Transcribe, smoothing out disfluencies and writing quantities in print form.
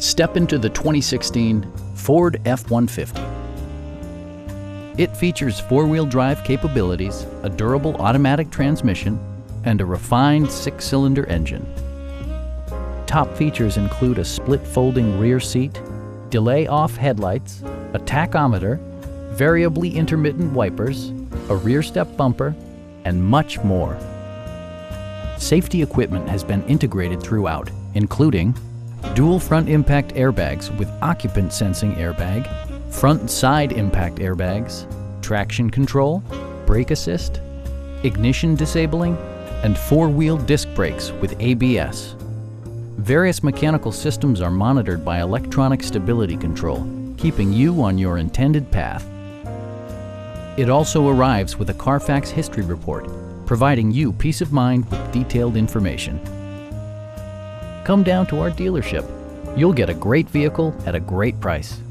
Step into the 2016 Ford F-150. It features four-wheel drive capabilities, a durable automatic transmission, and a refined six-cylinder engine. Top features include a split folding rear seat, delay-off headlights, a tachometer, variably intermittent wipers, a rear step bumper, and much more. Safety equipment has been integrated throughout, including dual front impact airbags with occupant sensing airbag, front and side impact airbags, traction control, brake assist, ignition disabling, and four-wheel disc brakes with ABS. Various mechanical systems are monitored by electronic stability control, keeping you on your intended path. It also arrives with a Carfax history report, providing you peace of mind with detailed information. Come down to our dealership. You'll get a great vehicle at a great price.